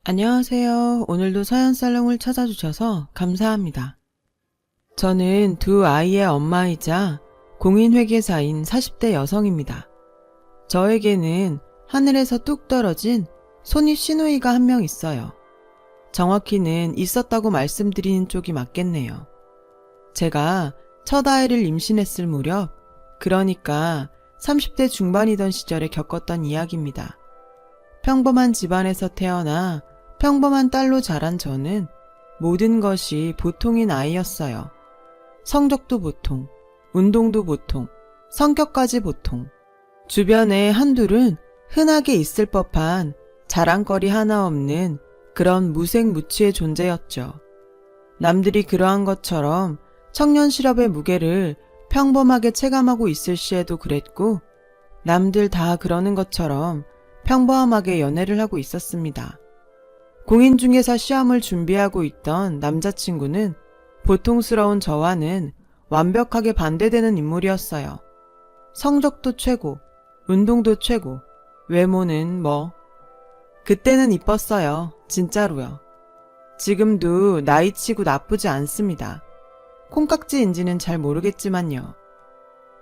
안녕하세요. 오늘도 서연살롱을 찾아주셔서 감사합니다. 저는 두 아이의 엄마이자 공인회계사인 40대 여성입니다. 저에게는 하늘에서 뚝 떨어진 손이 시누이가 한 명 있어요. 정확히는 있었다고 말씀드리는 쪽이 맞겠네요. 제가 첫 아이를 임신했을 무렵, 그러니까 30대 중반이던 시절에 겪었던 이야기입니다. 평범한 집안에서 태어나 평범한 딸로 자란 저는 모든 것이 보통인 아이였어요. 성적도 보통, 운동도 보통, 성격까지 보통. 주변에 한둘은 흔하게 있을 법한 자랑거리 하나 없는 그런 무색무취의 존재였죠. 남들이 그러한 것처럼 청년 실업의 무게를 평범하게 체감하고 있을 시에도 그랬고, 남들 다 그러는 것처럼 평범하게 연애를 하고 있었습니다. 공인중개사 시험을 준비하고 있던 남자친구는 보통스러운 저와는 완벽하게 반대되는 인물이었어요. 성적도 최고, 운동도 최고, 외모는 뭐. 그때는 이뻤어요. 진짜로요. 지금도 나이치고 나쁘지 않습니다. 콩깍지인지는 잘 모르겠지만요.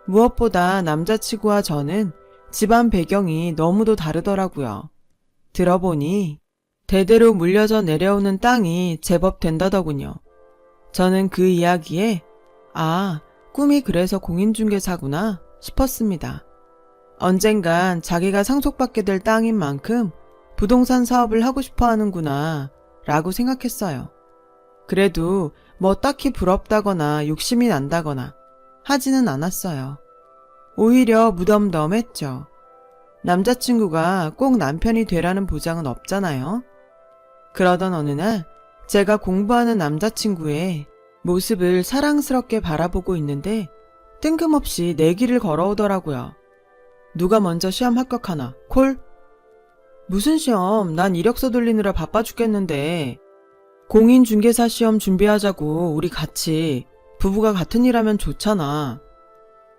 무엇보다 남자치고와 저는 집안 배경이 너무도 다르더라고요. 들어보니 대대로 물려져 내려오는 땅이 제법 된다더군요. 저는 그 이야기에 꿈이 그래서 공인중개사구나 싶었습니다. 언젠간 자기가 상속받게 될 땅인 만큼 부동산 사업을 하고 싶어 하는구나 라고 생각했어요. 그래도 뭐 딱히 부럽다거나 욕심이 난다거나 하지는 않았어요. 오히려 무덤덤했죠. 남자친구가 꼭 남편이 되라는 보장은 없잖아요. 그러던 어느 날 제가 공부하는 남자친구의 모습을 사랑스럽게 바라보고 있는데 뜬금없이 내기를 걸어오더라고요. 누가 먼저 시험 합격하나? 콜? 무슨 시험? 난 이력서 돌리느라 바빠 죽겠는데. 공인중개사 시험 준비하자고 우리 같이. 부부가 같은 일 하면 좋잖아.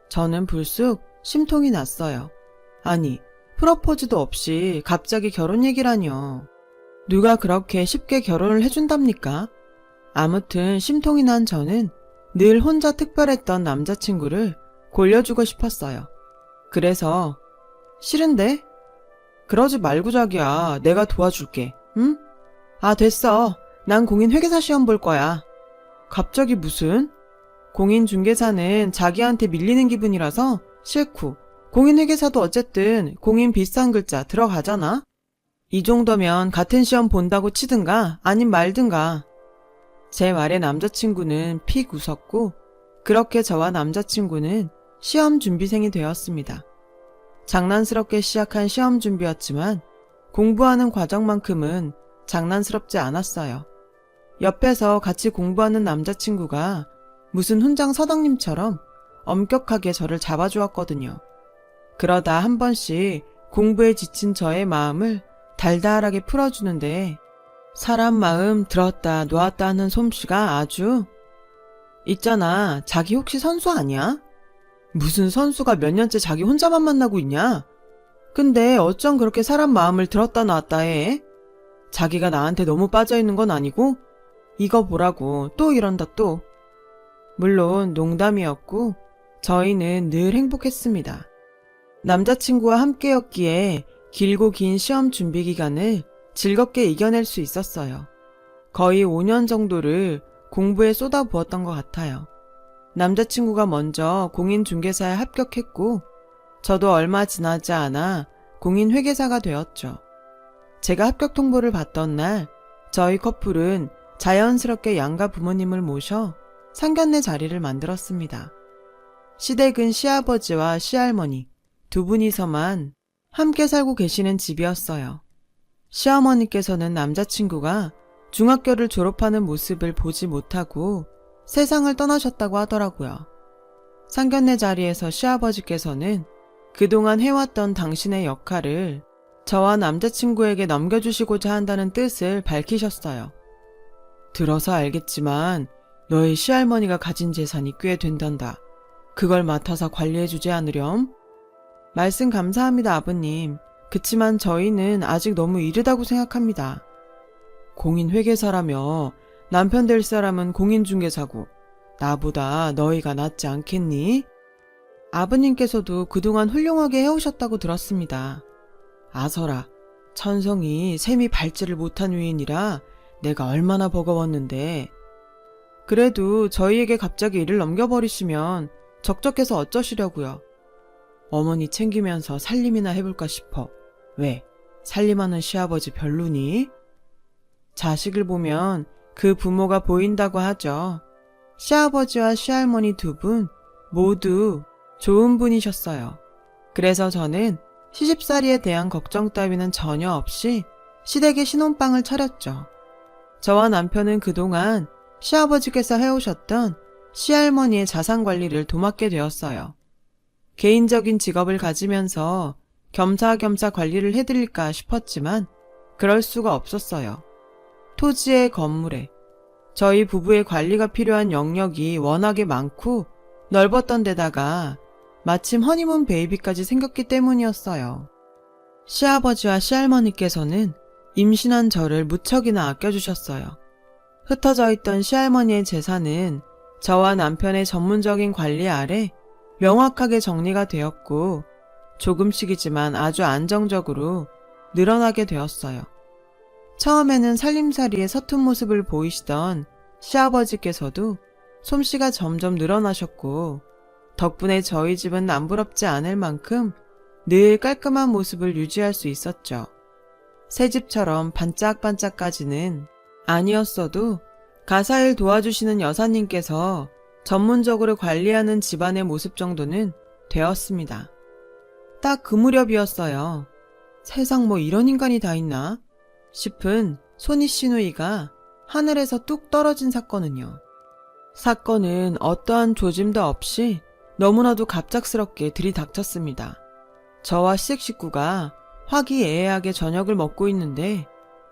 저는 불쑥 심통이 났어요. 아니, 프로포즈도 없이 갑자기 결혼 얘기라뇨. 누가 그렇게 쉽게 결혼을 해준답니까? 아무튼 심통이 난 저는 늘 혼자 특별했던 남자친구를 골려주고 싶었어요. 그래서 싫은데? 그러지 말고 자기야. 내가 도와줄게. 응? 됐어. 난 공인회계사 시험 볼 거야. 갑자기 무슨? 공인중개사는 자기한테 밀리는 기분이라서 싫고, 공인회계사도 어쨌든 공인 비싼 글자 들어가잖아? 이 정도면 같은 시험 본다고 치든가 아님 말든가. 제 말에 남자친구는 픽 웃었고, 그렇게 저와 남자친구는 시험 준비생이 되었습니다. 장난스럽게 시작한 시험 준비였지만 공부하는 과정만큼은 장난스럽지 않았어요. 옆에서 같이 공부하는 남자친구가 무슨 훈장 서당님처럼 엄격하게 저를 잡아주었거든요. 그러다 한 번씩 공부에 지친 저의 마음을 달달하게 풀어주는데 사람 마음 들었다 놓았다 하는 솜씨가 아주. 있잖아, 자기 혹시 선수 아니야? 무슨 선수가 몇 년째 자기 혼자만 만나고 있냐? 근데 어쩜 그렇게 사람 마음을 들었다 놨다 해? 자기가 나한테 너무 빠져있는 건 아니고? 이거 보라고 또 이런다 또. 물론 농담이었고 저희는 늘 행복했습니다. 남자친구와 함께였기에 길고 긴 시험 준비 기간을 즐겁게 이겨낼 수 있었어요. 거의 5년 정도를 공부에 쏟아부었던 것 같아요. 남자친구가 먼저 공인중개사에 합격했고 저도 얼마 지나지 않아 공인회계사가 되었죠. 제가 합격 통보를 받던 날 저희 커플은 자연스럽게 양가 부모님을 모셔 상견례 자리를 만들었습니다. 시댁은 시아버지와 시할머니 두 분이서만 함께 살고 계시는 집이었어요. 시어머니께서는 남자친구가 중학교를 졸업하는 모습을 보지 못하고 세상을 떠나셨다고 하더라고요. 상견례 자리에서 시아버지께서는 그동안 해왔던 당신의 역할을 저와 남자친구에게 넘겨주시고자 한다는 뜻을 밝히셨어요. 들어서 알겠지만 너의 시할머니가 가진 재산이 꽤 된단다. 그걸 맡아서 관리해주지 않으렴? 말씀 감사합니다, 아버님. 그치만 저희는 아직 너무 이르다고 생각합니다. 공인회계사라며 남편 될 사람은 공인중개사고 나보다 너희가 낫지 않겠니? 아버님께서도 그동안 훌륭하게 해오셨다고 들었습니다. 아서라, 천성이 셈이 밟지를 못한 위인이라 내가 얼마나 버거웠는데. 그래도 저희에게 갑자기 일을 넘겨버리시면 적적해서 어쩌시려고요. 어머니 챙기면서 살림이나 해볼까 싶어. 왜? 살림하는 시아버지 별로니? 자식을 보면 그 부모가 보인다고 하죠. 시아버지와 시할머니 두 분 모두 좋은 분이셨어요. 그래서 저는 시집살이에 대한 걱정 따위는 전혀 없이 시댁에 신혼방을 차렸죠. 저와 남편은 그동안 시아버지께서 해오셨던 시할머니의 자산관리를 도맡게 되었어요. 개인적인 직업을 가지면서 겸사겸사 관리를 해드릴까 싶었지만 그럴 수가 없었어요. 토지에 건물에 저희 부부의 관리가 필요한 영역이 워낙에 많고 넓었던 데다가 마침 허니문 베이비까지 생겼기 때문이었어요. 시아버지와 시할머니께서는 임신한 저를 무척이나 아껴주셨어요. 흩어져 있던 시할머니의 재산은 저와 남편의 전문적인 관리 아래 명확하게 정리가 되었고 조금씩이지만 아주 안정적으로 늘어나게 되었어요. 처음에는 살림살이에 서툰 모습을 보이시던 시아버지께서도 솜씨가 점점 늘어나셨고 덕분에 저희 집은 남부럽지 않을 만큼 늘 깔끔한 모습을 유지할 수 있었죠. 새집처럼 반짝반짝까지는 아니었어도 가사일 도와주시는 여사님께서 전문적으로 관리하는 집안의 모습 정도는 되었습니다. 딱 그 무렵이었어요. 세상 뭐 이런 인간이 다 있나 싶은 소니 시누이가 하늘에서 뚝 떨어진 사건은요. 사건은 어떠한 조짐도 없이 너무나도 갑작스럽게 들이닥쳤습니다. 저와 시댁 식구가 화기애애하게 저녁을 먹고 있는데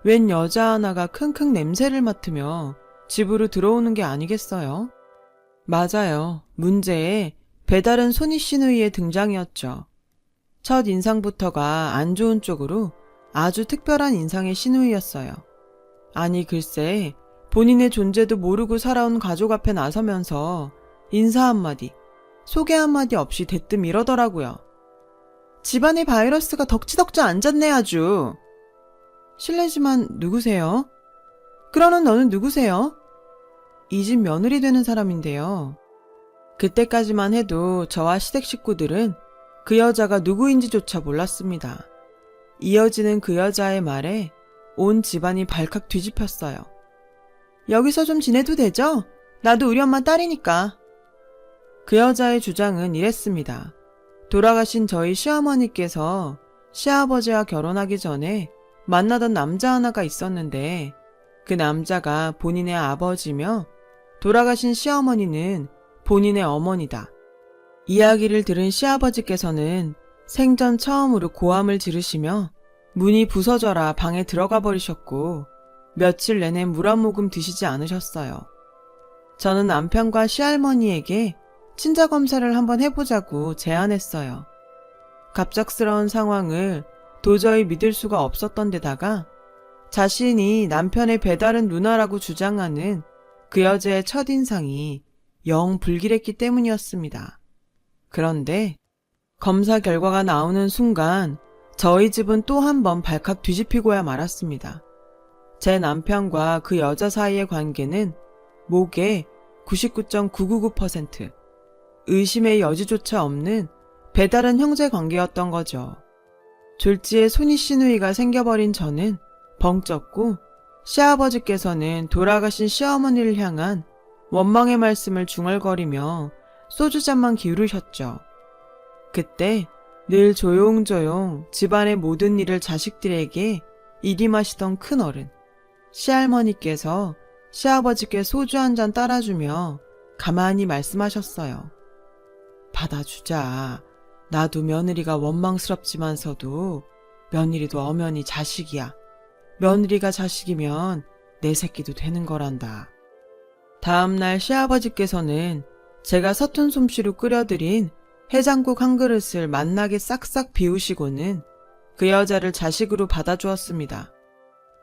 웬 여자 하나가 킁킁 냄새를 맡으며 집으로 들어오는 게 아니겠어요? 맞아요. 문제의 배다른 소니 시누이의 등장이었죠. 첫 인상부터가 안 좋은 쪽으로 아주 특별한 인상의 시누이였어요. 아니 글쎄 본인의 존재도 모르고 살아온 가족 앞에 나서면서 인사 한마디, 소개 한마디 없이 대뜸 이러더라고요. 집안에 바이러스가 덕지덕지 앉았네 아주. 실례지만 누구세요? 그러는 너는 누구세요? 이 집 며느리 되는 사람인데요. 그때까지만 해도 저와 시댁 식구들은 그 여자가 누구인지조차 몰랐습니다. 이어지는 그 여자의 말에 온 집안이 발칵 뒤집혔어요. 여기서 좀 지내도 되죠? 나도 우리 엄마 딸이니까. 그 여자의 주장은 이랬습니다. 돌아가신 저희 시어머니께서 시아버지와 결혼하기 전에 만나던 남자 하나가 있었는데 그 남자가 본인의 아버지며 돌아가신 시어머니는 본인의 어머니다. 이야기를 들은 시아버지께서는 생전 처음으로 고함을 지르시며 문이 부서져라 방에 들어가 버리셨고 며칠 내내 물 한 모금 드시지 않으셨어요. 저는 남편과 시할머니에게 친자검사를 한번 해보자고 제안했어요. 갑작스러운 상황을 도저히 믿을 수가 없었던 데다가 자신이 남편의 배다른 누나라고 주장하는 그 여자의 첫인상이 영 불길했기 때문이었습니다. 그런데 검사 결과가 나오는 순간 저희 집은 또 한 번 발칵 뒤집히고야 말았습니다. 제 남편과 그 여자 사이의 관계는 목에 99.999% 의심의 여지조차 없는 배다른 형제 관계였던 거죠. 졸지에 손이 시누이가 생겨버린 저는 벙쪘고 시아버지께서는 돌아가신 시어머니를 향한 원망의 말씀을 중얼거리며 소주잔만 기울이셨죠. 그때 늘 조용조용 집안의 모든 일을 자식들에게 이임하시던 큰어른 시할머니께서 시아버지께 소주 한 잔 따라주며 가만히 말씀하셨어요. 받아주자. 나도 며느리가 원망스럽지만서도 며느리도 엄연히 자식이야. 며느리가 자식이면 내 새끼도 되는 거란다. 다음날 시아버지께서는 제가 서툰 솜씨로 끓여드린 해장국 한 그릇을 맛나게 싹싹 비우시고는 그 여자를 자식으로 받아주었습니다.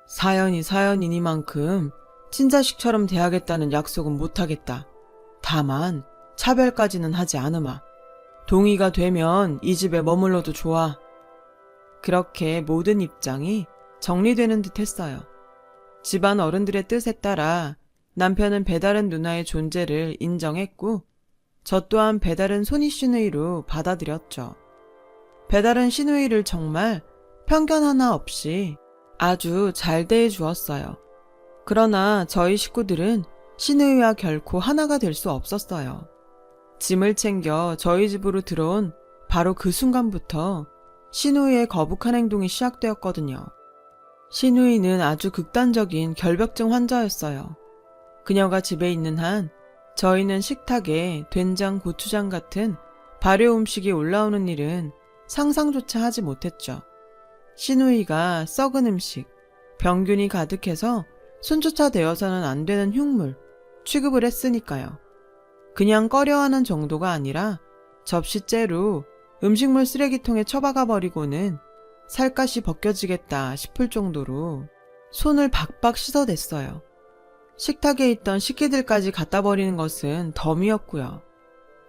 사연이 사연이니만큼 친자식처럼 대하겠다는 약속은 못하겠다. 다만 차별까지는 하지 않으마. 동의가 되면 이 집에 머물러도 좋아. 그렇게 모든 입장이 정리되는 듯 했어요. 집안 어른들의 뜻에 따라 남편은 배다른 누나의 존재를 인정했고 저 또한 배다른 손이 시누이로 받아들였죠. 배다른 시누이를 정말 편견 하나 없이 아주 잘 대해 주었어요. 그러나 저희 식구들은 시누이와 결코 하나가 될 수 없었어요. 짐을 챙겨 저희 집으로 들어온 바로 그 순간부터 시누이의 거북한 행동이 시작되었거든요. 시누이는 아주 극단적인 결벽증 환자였어요. 그녀가 집에 있는 한 저희는 식탁에 된장, 고추장 같은 발효 음식이 올라오는 일은 상상조차 하지 못했죠. 시누이가 썩은 음식, 병균이 가득해서 손조차 대어서는 안 되는 흉물 취급을 했으니까요. 그냥 꺼려하는 정도가 아니라 접시째로 음식물 쓰레기통에 처박아 버리고는 살갗이 벗겨지겠다 싶을 정도로 손을 박박 씻어댔어요. 식탁에 있던 식기들까지 갖다 버리는 것은 덤이었고요.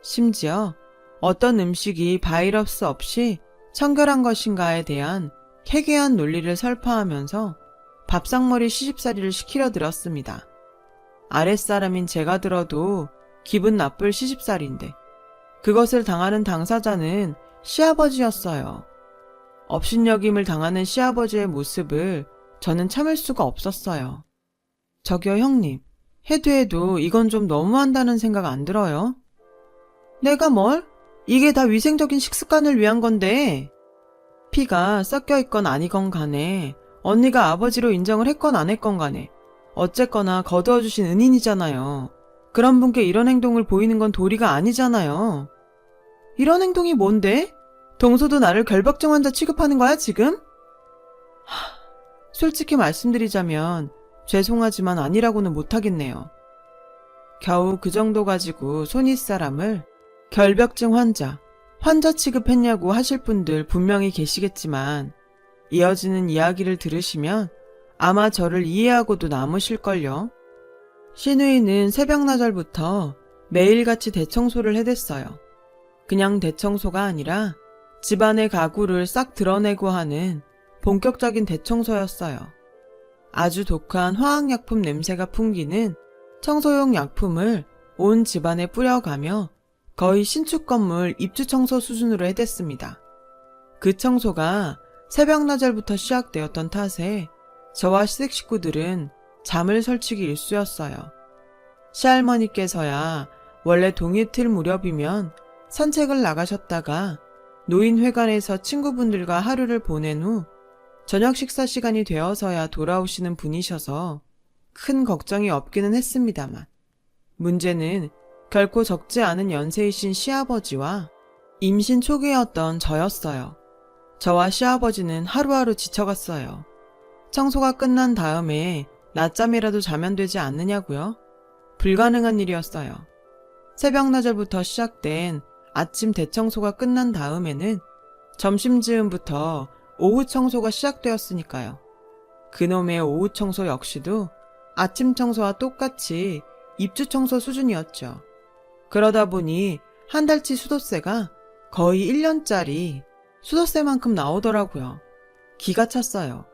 심지어 어떤 음식이 바이러스 없이 청결한 것인가에 대한 해괴한 논리를 설파하면서 밥상머리 시집살이를 시키려 들었습니다. 아랫사람인 제가 들어도 기분 나쁠 시집살이인데 그것을 당하는 당사자는 시아버지였어요. 업신여김을 당하는 시아버지의 모습을 저는 참을 수가 없었어요. 저기요 형님, 해도 이건 좀 너무한다는 생각 안 들어요? 내가 뭘? 이게 다 위생적인 식습관을 위한 건데. 피가 섞여 있건 아니건 간에 언니가 아버지로 인정을 했건 안 했건 간에 어쨌거나 거두어 주신 은인이잖아요. 그런 분께 이런 행동을 보이는 건 도리가 아니잖아요. 이런 행동이 뭔데? 동서도 나를 결벽증 환자 취급하는 거야 지금? 솔직히 말씀드리자면 죄송하지만 아니라고는 못하겠네요. 겨우 그 정도 가지고 손윗사람을 결벽증 환자 취급했냐고 하실 분들 분명히 계시겠지만 이어지는 이야기를 들으시면 아마 저를 이해하고도 남으실걸요. 시누이는 새벽나절부터 매일같이 대청소를 해댔어요. 그냥 대청소가 아니라 집안의 가구를 싹 드러내고 하는 본격적인 대청소였어요. 아주 독한 화학약품 냄새가 풍기는 청소용 약품을 온 집안에 뿌려가며 거의 신축 건물 입주 청소 수준으로 해댔습니다. 그 청소가 새벽나절부터 시작되었던 탓에 저와 시댁 식구들은 잠을 설치기 일쑤였어요. 시할머니께서야 원래 동이틀 무렵이면 산책을 나가셨다가 노인회관에서 친구분들과 하루를 보낸 후 저녁 식사 시간이 되어서야 돌아오시는 분이셔서 큰 걱정이 없기는 했습니다만 문제는 결코 적지 않은 연세이신 시아버지와 임신 초기였던 저였어요. 저와 시아버지는 하루하루 지쳐갔어요. 청소가 끝난 다음에 낮잠이라도 자면 되지 않느냐고요? 불가능한 일이었어요. 새벽나절부터 시작된 아침 대청소가 끝난 다음에는 점심 즈음부터 오후 청소가 시작되었으니까요. 그놈의 오후 청소 역시도 아침 청소와 똑같이 입주 청소 수준이었죠. 그러다 보니 한 달치 수도세가 거의 1년짜리 수도세만큼 나오더라고요. 기가 찼어요.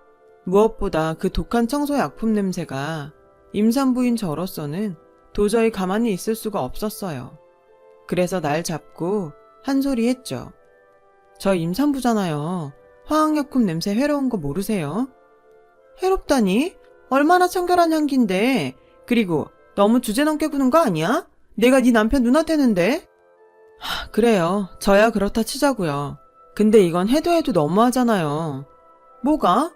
무엇보다 그 독한 청소 약품 냄새가 임산부인 저로서는 도저히 가만히 있을 수가 없었어요. 그래서 날 잡고 한 소리 했죠. 저 임산부잖아요. 화학약품 냄새 해로운 거 모르세요? 해롭다니? 얼마나 청결한 향기인데. 그리고 너무 주제넘게 구는 거 아니야? 내가 네 남편 누나 되는데. 그래요. 저야 그렇다 치자고요. 근데 이건 해도 너무하잖아요. 뭐가?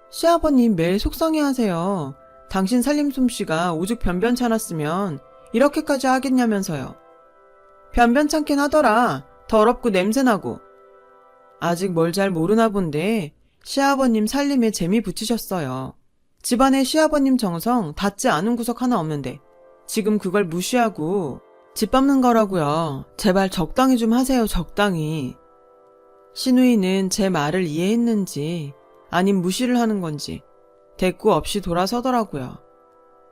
시아버님 매일 속상해하세요. 당신 살림 솜씨가 오죽 변변찮았으면 이렇게까지 하겠냐면서요. 변변찮긴 하더라. 더럽고 냄새나고. 아직 뭘 잘 모르나 본데 시아버님 살림에 재미 붙이셨어요. 집안에 시아버님 정성 닿지 않은 구석 하나 없는데 지금 그걸 무시하고 짓밟는 거라고요. 제발 적당히 좀 하세요. 적당히. 시누이는 제 말을 이해했는지 아님 무시를 하는 건지 대꾸 없이 돌아서더라고요.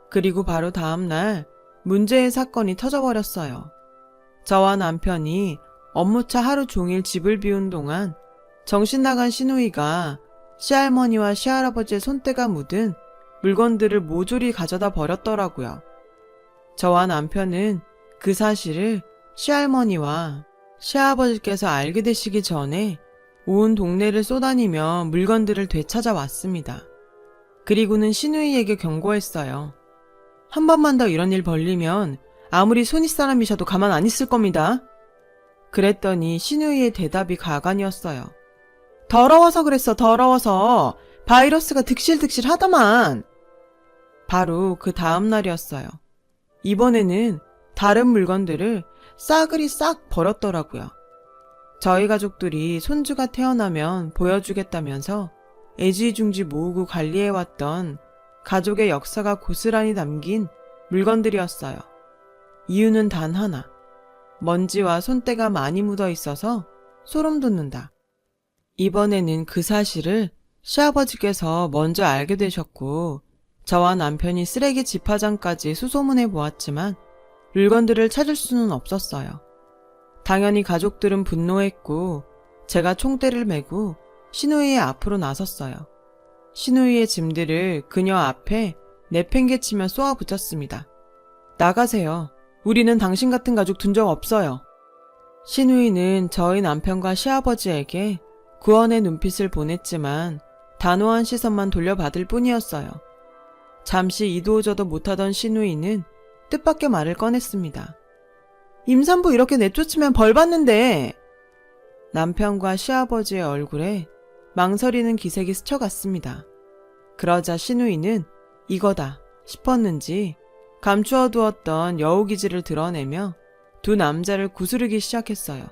그리고 바로 다음날 문제의 사건이 터져버렸어요. 저와 남편이 업무차 하루 종일 집을 비운 동안 정신 나간 시누이가 시할머니와 시할아버지의 손때가 묻은 물건들을 모조리 가져다 버렸더라고요. 저와 남편은 그 사실을 시할머니와 시아버지께서 알게 되시기 전에 온 동네를 쏘다니며 물건들을 되찾아왔습니다. 그리고는 시누이에게 경고했어요. 한 번만 더 이런 일 벌리면 아무리 손윗사람이셔도 가만 안 있을 겁니다. 그랬더니 시누이의 대답이 가관이었어요. 더러워서 그랬어, 더러워서. 바이러스가 득실득실 하더만. 바로 그 다음 날이었어요. 이번에는 다른 물건들을 싸그리 싹 버렸더라고요. 저희 가족들이 손주가 태어나면 보여주겠다면서 애지중지 모으고 관리해왔던 가족의 역사가 고스란히 담긴 물건들이었어요. 이유는 단 하나. 먼지와 손때가 많이 묻어 있어서 소름 돋는다. 이번에는 그 사실을 시아버지께서 먼저 알게 되셨고 저와 남편이 쓰레기 집화장까지 수소문해 보았지만 물건들을 찾을 수는 없었어요. 당연히 가족들은 분노했고 제가 총대를 메고 시누이의 앞으로 나섰어요. 시누이의 짐들을 그녀 앞에 내팽개치며 쏘아붙였습니다. 나가세요. 우리는 당신 같은 가족 둔 적 없어요. 시누이는 저희 남편과 시아버지에게 구원의 눈빛을 보냈지만 단호한 시선만 돌려받을 뿐이었어요. 잠시 이도저도 못하던 시누이는 뜻밖의 말을 꺼냈습니다. 임산부 이렇게 내쫓으면 벌 받는데. 남편과 시아버지의 얼굴에 망설이는 기색이 스쳐갔습니다. 그러자 시누이는 이거다 싶었는지 감추어두었던 여우기질을 드러내며 두 남자를 구스르기 시작했어요.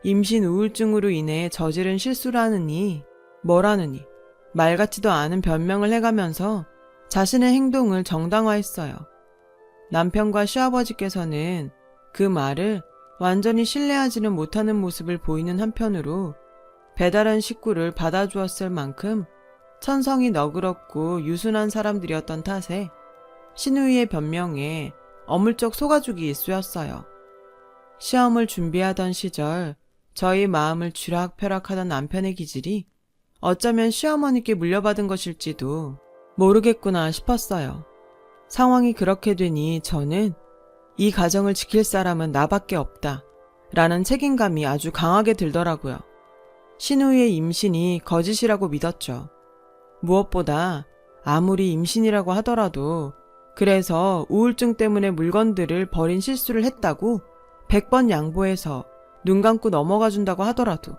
임신 우울증으로 인해 저지른 실수라느니 뭐라느니 말 같지도 않은 변명을 해가면서 자신의 행동을 정당화했어요. 남편과 시아버지께서는 그 말을 완전히 신뢰하지는 못하는 모습을 보이는 한편으로 배달한 식구를 받아주었을 만큼 천성이 너그럽고 유순한 사람들이었던 탓에 시누이의 변명에 어물쩍 속아주기 일쑤였어요. 시험을 준비하던 시절 저희 마음을 쥐락펴락하던 남편의 기질이 어쩌면 시어머니께 물려받은 것일지도 모르겠구나 싶었어요. 상황이 그렇게 되니 저는 이 가정을 지킬 사람은 나밖에 없다 라는 책임감이 아주 강하게 들더라고요. 시누이의 임신이 거짓이라고 믿었죠. 무엇보다 아무리 임신이라고 하더라도 그래서 우울증 때문에 물건들을 버린 실수를 했다고 100번 양보해서 눈 감고 넘어가 준다고 하더라도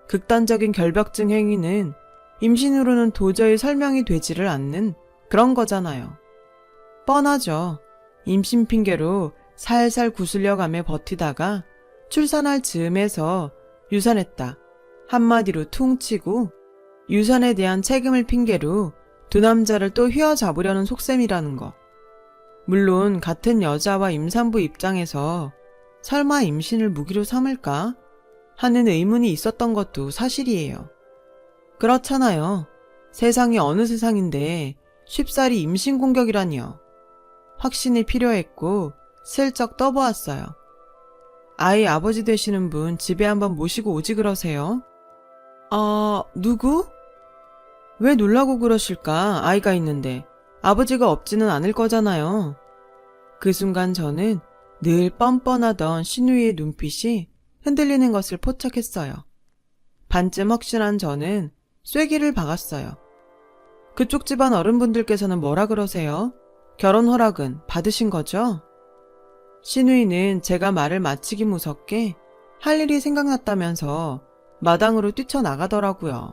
극단적인 결벽증 행위는 임신으로는 도저히 설명이 되지를 않는 그런 거잖아요. 뻔하죠. 임신 핑계로 살살 구슬려가며 버티다가 출산할 즈음에서 유산했다 한마디로 퉁치고 유산에 대한 책임을 핑계로 두 남자를 또 휘어잡으려는 속셈이라는 거. 물론 같은 여자와 임산부 입장에서 설마 임신을 무기로 삼을까 하는 의문이 있었던 것도 사실이에요. 그렇잖아요. 세상이 어느 세상인데 쉽사리 임신 공격이라니요. 확신이 필요했고 슬쩍 떠보았어요. 아이 아버지 되시는 분 집에 한번 모시고 오지 그러세요? 누구? 왜 놀라고 그러실까? 아이가 있는데 아버지가 없지는 않을 거잖아요. 그 순간 저는 늘 뻔뻔하던 시누이의 눈빛이 흔들리는 것을 포착했어요. 반쯤 확신한 저는 쐐기를 박았어요. 그쪽 집안 어른분들께서는 뭐라 그러세요? 결혼 허락은 받으신 거죠? 시누이는 제가 말을 마치기 무섭게 할 일이 생각났다면서 마당으로 뛰쳐나가더라고요.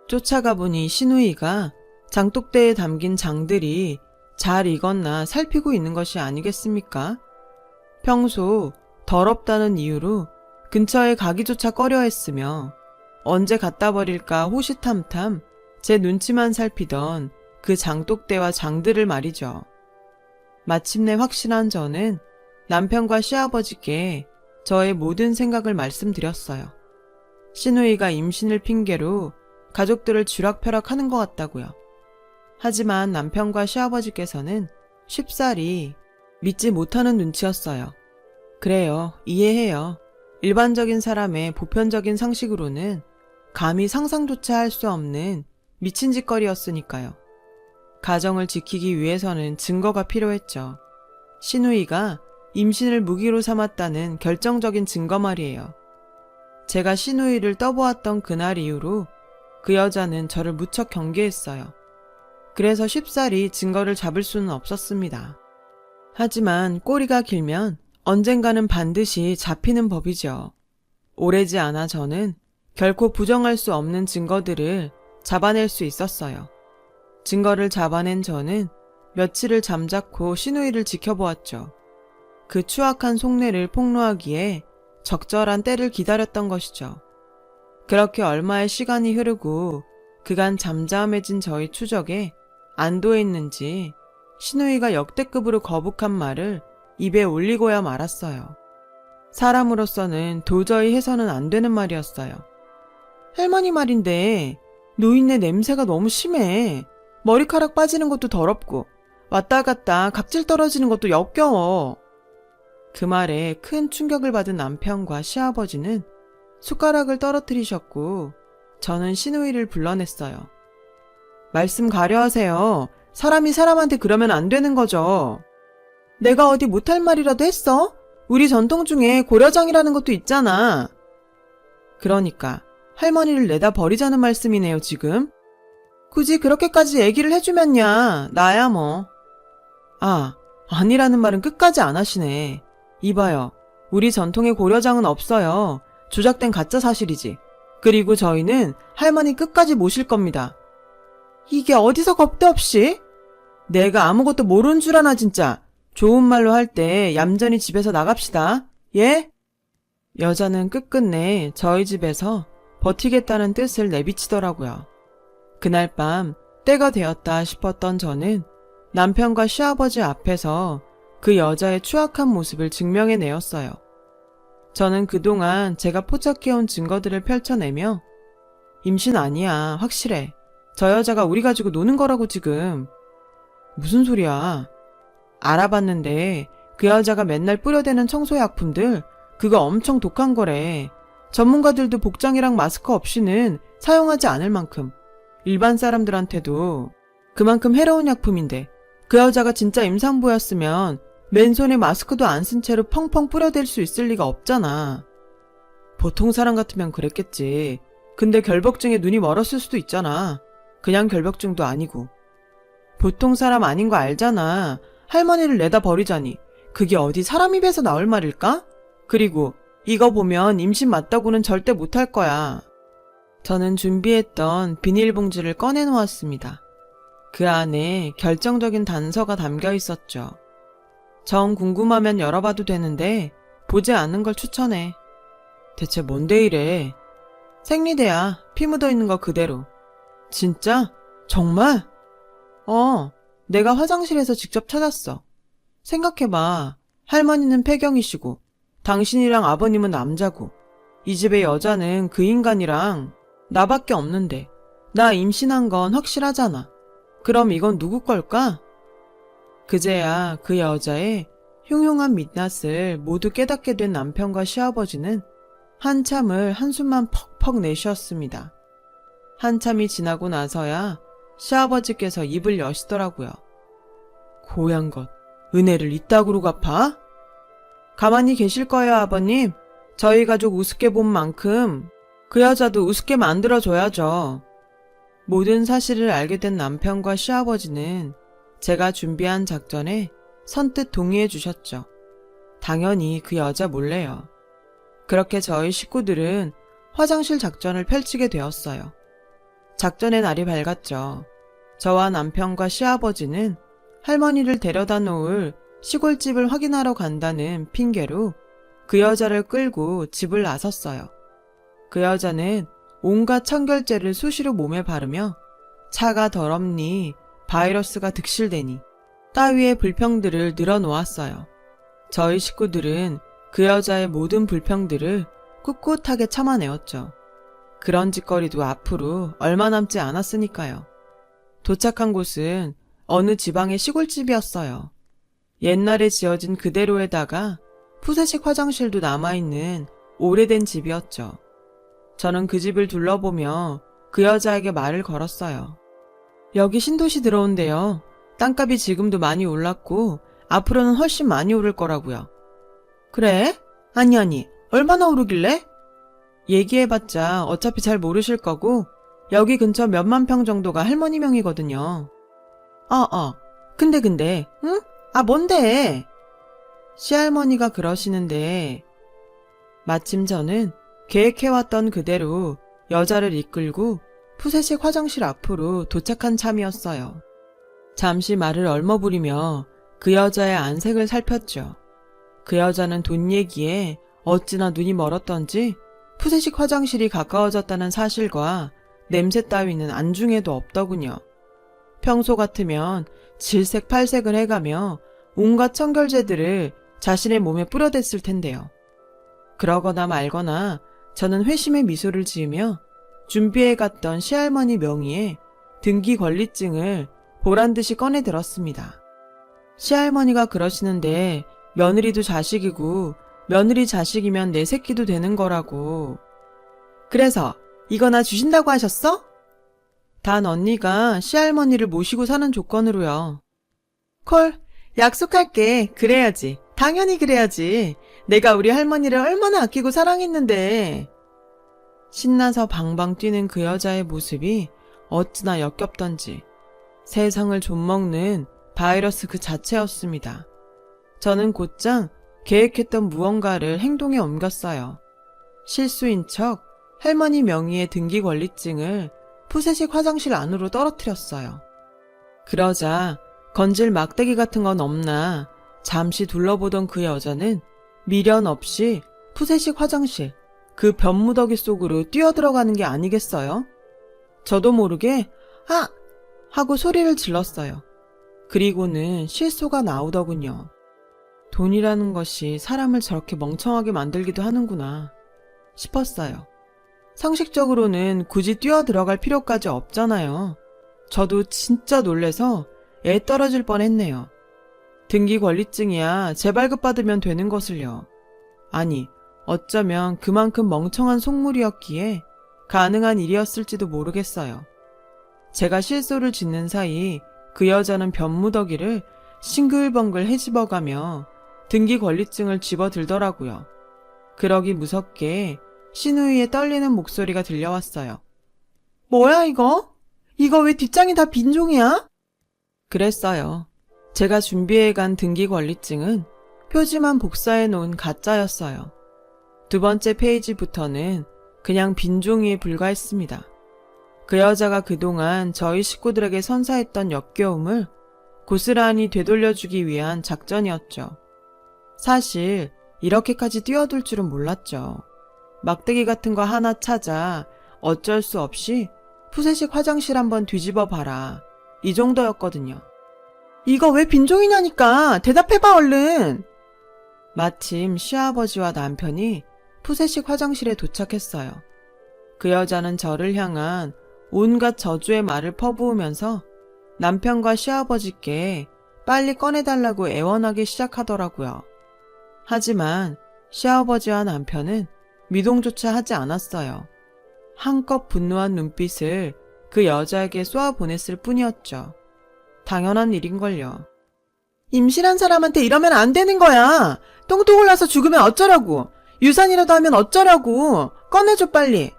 쫓아가 보니 시누이가 장독대에 담긴 장들이 잘 익었나 살피고 있는 것이 아니겠습니까? 평소 더럽다는 이유로 근처에 가기조차 꺼려했으며 언제 갖다 버릴까 호시탐탐 제 눈치만 살피던 그 장독대와 장들을 말이죠. 마침내 확신한 저는 남편과 시아버지께 저의 모든 생각을 말씀드렸어요. 시누이가 임신을 핑계로 가족들을 쥐락펴락하는 것 같다고요. 하지만 남편과 시아버지께서는 쉽사리 믿지 못하는 눈치였어요. 그래요, 이해해요. 일반적인 사람의 보편적인 상식으로는 감히 상상조차 할 수 없는 미친 짓거리였으니까요. 가정을 지키기 위해서는 증거가 필요했죠. 신우이가 임신을 무기로 삼았다는 결정적인 증거 말이에요. 제가 신우이를 떠보았던 그날 이후로 그 여자는 저를 무척 경계했어요. 그래서 쉽사리 증거를 잡을 수는 없었습니다. 하지만 꼬리가 길면 언젠가는 반드시 잡히는 법이죠. 오래지 않아 저는 결코 부정할 수 없는 증거들을 잡아낼 수 있었어요. 증거를 잡아낸 저는 며칠을 잠자코 신우이를 지켜보았죠. 그 추악한 속내를 폭로하기에 적절한 때를 기다렸던 것이죠. 그렇게 얼마의 시간이 흐르고 그간 잠잠해진 저희 추적에 안도했는지 신우이가 역대급으로 거북한 말을 입에 올리고야 말았어요. 사람으로서는 도저히 해서는 안 되는 말이었어요. 할머니 말인데 노인네 냄새가 너무 심해. 머리카락 빠지는 것도 더럽고 왔다 갔다 각질 떨어지는 것도 역겨워. 그 말에 큰 충격을 받은 남편과 시아버지는 숟가락을 떨어뜨리셨고 저는 신우이를 불러냈어요. 말씀 가려하세요. 사람이 사람한테 그러면 안 되는 거죠. 내가 어디 못할 말이라도 했어? 우리 전통 중에 고려장이라는 것도 있잖아. 그러니까 할머니를 내다 버리자는 말씀이네요, 지금. 굳이 그렇게까지 얘기를 해주면야 나야 뭐. 아니라는 말은 끝까지 안 하시네. 이봐요. 우리 전통에 고려장은 없어요. 조작된 가짜 사실이지. 그리고 저희는 할머니 끝까지 모실 겁니다. 이게 어디서 겁대 없이? 내가 아무것도 모르는 줄 아나 진짜. 좋은 말로 할 때 얌전히 집에서 나갑시다. 예? 여자는 끝끝내 저희 집에서 버티겠다는 뜻을 내비치더라고요. 그날 밤 때가 되었다 싶었던 저는 남편과 시아버지 앞에서 그 여자의 추악한 모습을 증명해내었어요. 저는 그동안 제가 포착해온 증거들을 펼쳐내며 임신 아니야, 확실해. 저 여자가 우리 가지고 노는 거라고 지금. 무슨 소리야. 알아봤는데 그 여자가 맨날 뿌려대는 청소약품들 그거 엄청 독한 거래. 전문가들도 복장이랑 마스크 없이는 사용하지 않을 만큼 일반 사람들한테도 그만큼 해로운 약품인데 그 여자가 진짜 임산부였으면 맨손에 마스크도 안 쓴 채로 펑펑 뿌려댈 수 있을 리가 없잖아. 보통 사람 같으면 그랬겠지. 근데 결벽증에 눈이 멀었을 수도 있잖아. 그냥 결벽증도 아니고. 보통 사람 아닌 거 알잖아. 할머니를 내다 버리자니 그게 어디 사람 입에서 나올 말일까? 그리고 이거 보면 임신 맞다고는 절대 못할 거야. 저는 준비했던 비닐봉지를 꺼내놓았습니다. 그 안에 결정적인 단서가 담겨 있었죠. 정 궁금하면 열어봐도 되는데 보지 않는 걸 추천해. 대체 뭔데 이래? 생리대야. 피 묻어있는 거 그대로. 진짜? 정말? 내가 화장실에서 직접 찾았어. 생각해봐. 할머니는 폐경이시고 당신이랑 아버님은 남자고 이 집의 여자는 그 인간이랑 나밖에 없는데 나 임신한 건 확실하잖아. 그럼 이건 누구 걸까? 그제야 그 여자의 흉흉한 민낯을 모두 깨닫게 된 남편과 시아버지는 한참을 한숨만 퍽퍽 내쉬었습니다. 한참이 지나고 나서야 시아버지께서 입을 여시더라고요. 고얀 것, 은혜를 이따구로 갚아? 가만히 계실 거예요, 아버님. 저희 가족 우습게 본 만큼 그 여자도 우습게 만들어줘야죠. 모든 사실을 알게 된 남편과 시아버지는 제가 준비한 작전에 선뜻 동의해 주셨죠. 당연히 그 여자 몰래요. 그렇게 저희 식구들은 화장실 작전을 펼치게 되었어요. 작전의 날이 밝았죠. 저와 남편과 시아버지는 할머니를 데려다 놓을 시골집을 확인하러 간다는 핑계로 그 여자를 끌고 집을 나섰어요. 그 여자는 온갖 청결제를 수시로 몸에 바르며 차가 더럽니 바이러스가 득실되니 따위의 불평들을 늘어놓았어요. 저희 식구들은 그 여자의 모든 불평들을 꿋꿋하게 참아내었죠. 그런 짓거리도 앞으로 얼마 남지 않았으니까요. 도착한 곳은 어느 지방의 시골집이었어요. 옛날에 지어진 그대로에다가 푸세식 화장실도 남아있는 오래된 집이었죠. 저는 그 집을 둘러보며 그 여자에게 말을 걸었어요. 여기 신도시 들어온대요. 땅값이 지금도 많이 올랐고 앞으로는 훨씬 많이 오를 거라고요. 그래? 아니, 얼마나 오르길래? 얘기해봤자 어차피 잘 모르실 거고 여기 근처 몇만 평 정도가 할머니 명이거든요. 근데, 응? 뭔데? 시할머니가 그러시는데 마침 저는 계획해왔던 그대로 여자를 이끌고 푸세식 화장실 앞으로 도착한 참이었어요. 잠시 말을 얼머부리며 그 여자의 안색을 살폈죠. 그 여자는 돈 얘기에 어찌나 눈이 멀었던지 푸세식 화장실이 가까워졌다는 사실과 냄새 따위는 안중에도 없더군요. 평소 같으면 질색팔색을 해가며 온갖 청결제들을 자신의 몸에 뿌려댔을 텐데요. 그러거나 말거나 저는 회심의 미소를 지으며 준비해갔던 시할머니 명의의 등기 권리증을 보란듯이 꺼내들었습니다. 시할머니가 그러시는데 며느리도 자식이고 며느리 자식이면 내 새끼도 되는 거라고. 그래서 이거나 주신다고 하셨어? 단 언니가 시할머니를 모시고 사는 조건으로요. 콜, 약속할게. 그래야지. 당연히 그래야지. 내가 우리 할머니를 얼마나 아끼고 사랑했는데. 신나서 방방 뛰는 그 여자의 모습이 어찌나 역겹던지 세상을 좀먹는 바이러스 그 자체였습니다. 저는 곧장 계획했던 무언가를 행동에 옮겼어요. 실수인 척 할머니 명의의 등기 권리증을 푸세식 화장실 안으로 떨어뜨렸어요. 그러자 건질 막대기 같은 건 없나 잠시 둘러보던 그 여자는 미련 없이 푸세식 화장실 그 변무더기 속으로 뛰어들어가는 게 아니겠어요? 저도 모르게 아! 하고 소리를 질렀어요. 그리고는 실소가 나오더군요. 돈이라는 것이 사람을 저렇게 멍청하게 만들기도 하는구나 싶었어요. 상식적으로는 굳이 뛰어들어갈 필요까지 없잖아요. 저도 진짜 놀래서 애 떨어질 뻔했네요. 등기 권리증이야 재발급받으면 되는 것을요. 아니, 어쩌면 그만큼 멍청한 속물이었기에 가능한 일이었을지도 모르겠어요. 제가 실소를 짓는 사이 그 여자는 변무더기를 싱글벙글 헤집어가며 등기 권리증을 집어들더라고요. 그러기 무섭게 신우이의 떨리는 목소리가 들려왔어요. 뭐야 이거? 이거 왜 뒷장이 다 빈종이야? 그랬어요. 제가 준비해간 등기 권리증은 표지만 복사해 놓은 가짜였어요. 두 번째 페이지부터는 그냥 빈종이에 불과했습니다. 그 여자가 그동안 저희 식구들에게 선사했던 역겨움을 고스란히 되돌려주기 위한 작전이었죠. 사실 이렇게까지 뛰어들 줄은 몰랐죠. 막대기 같은 거 하나 찾아 어쩔 수 없이 푸세식 화장실 한번 뒤집어 봐라. 이 정도였거든요. 이거 왜 빈종이냐니까 대답해봐 얼른. 마침 시아버지와 남편이 푸세식 화장실에 도착했어요. 그 여자는 저를 향한 온갖 저주의 말을 퍼부으면서 남편과 시아버지께 빨리 꺼내달라고 애원하기 시작하더라고요. 하지만 시아버지와 남편은 미동조차 하지 않았어요. 한껏 분노한 눈빛을 그 여자에게 쏘아보냈을 뿐이었죠. 당연한 일인걸요. 임신한 사람한테 이러면 안 되는 거야. 똥똥 흘러서 죽으면 어쩌라고. 유산이라도 하면 어쩌라고. 꺼내줘 빨리.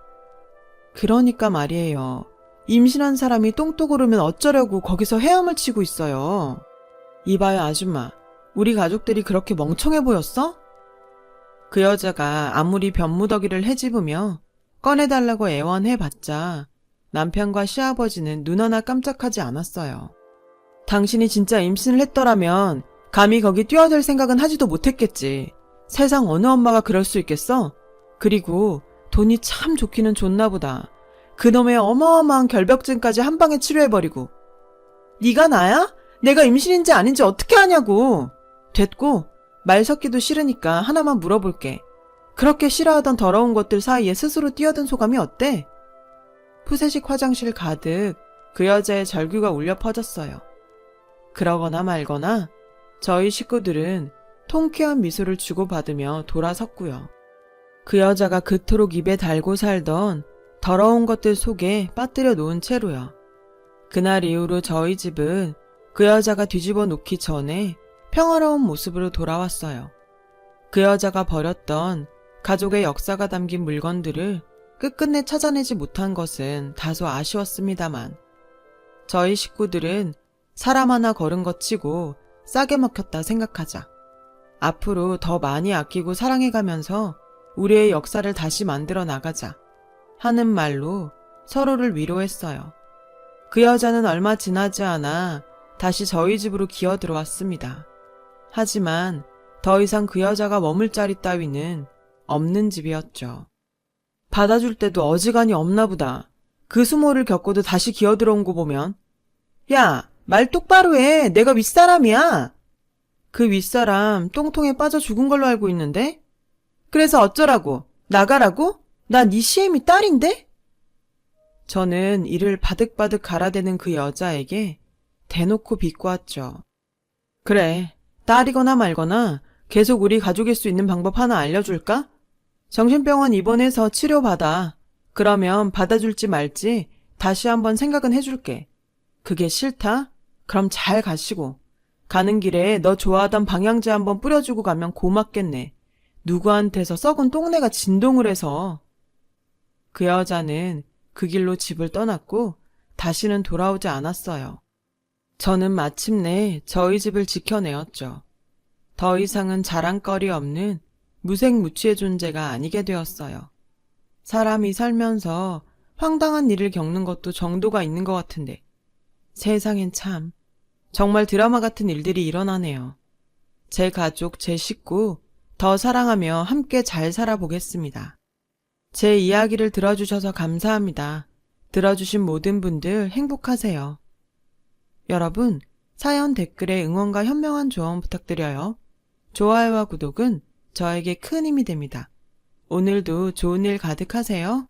그러니까 말이에요. 임신한 사람이 똥똥 오르면 어쩌려고 거기서 헤엄을 치고 있어요. 이봐요 아줌마. 우리 가족들이 그렇게 멍청해 보였어? 그 여자가 아무리 변무더기를 헤집으며 꺼내달라고 애원해봤자 남편과 시아버지는 눈 하나 깜짝하지 않았어요. 당신이 진짜 임신을 했더라면 감히 거기 뛰어들 생각은 하지도 못했겠지. 세상 어느 엄마가 그럴 수 있겠어? 그리고 돈이 참 좋기는 좋나 보다. 그놈의 어마어마한 결벽증까지 한 방에 치료해버리고. 네가 나야? 내가 임신인지 아닌지 어떻게 아냐고. 됐고 말 섞기도 싫으니까 하나만 물어볼게. 그렇게 싫어하던 더러운 것들 사이에 스스로 뛰어든 소감이 어때? 푸세식 화장실 가득 그 여자의 절규가 울려 퍼졌어요. 그러거나 말거나 저희 식구들은 통쾌한 미소를 주고받으며 돌아섰고요. 그 여자가 그토록 입에 달고 살던 더러운 것들 속에 빠뜨려 놓은 채로요. 그날 이후로 저희 집은 그 여자가 뒤집어 놓기 전에 평화로운 모습으로 돌아왔어요. 그 여자가 버렸던 가족의 역사가 담긴 물건들을 끝끝내 찾아내지 못한 것은 다소 아쉬웠습니다만 저희 식구들은 사람 하나 걸은 것 치고 싸게 먹혔다 생각하자. 앞으로 더 많이 아끼고 사랑해가면서 우리의 역사를 다시 만들어 나가자 하는 말로 서로를 위로했어요. 그 여자는 얼마 지나지 않아 다시 저희 집으로 기어 들어왔습니다. 하지만 더 이상 그 여자가 머물 자리 따위는 없는 집이었죠. 받아줄 때도 어지간히 없나 보다. 그 수모를 겪고도 다시 기어 들어온 거 보면. 야, 말 똑바로 해. 내가 윗사람이야. 그 윗사람 똥통에 빠져 죽은 걸로 알고 있는데? 그래서 어쩌라고? 나가라고? 나 네 시애미 딸인데? 저는 이를 바득바득 갈아대는 그 여자에게 대놓고 비꼬았죠. 그래, 딸이거나 말거나 계속 우리 가족일 수 있는 방법 하나 알려줄까? 정신병원 입원해서 치료받아. 그러면 받아줄지 말지 다시 한번 생각은 해줄게. 그게 싫다? 그럼 잘 가시고. 가는 길에 너 좋아하던 방향제 한번 뿌려주고 가면 고맙겠네. 누구한테서 썩은 똥내가 진동을 해서. 그 여자는 그 길로 집을 떠났고 다시는 돌아오지 않았어요. 저는 마침내 저희 집을 지켜내었죠. 더 이상은 자랑거리 없는 무색무취의 존재가 아니게 되었어요. 사람이 살면서 황당한 일을 겪는 것도 정도가 있는 것 같은데 세상엔 참 정말 드라마 같은 일들이 일어나네요. 제 가족, 제 식구 더 사랑하며 함께 잘 살아보겠습니다. 제 이야기를 들어주셔서 감사합니다. 들어주신 모든 분들 행복하세요. 여러분, 사연 댓글에 응원과 현명한 조언 부탁드려요. 좋아요와 구독은 저에게 큰 힘이 됩니다. 오늘도 좋은 일 가득하세요.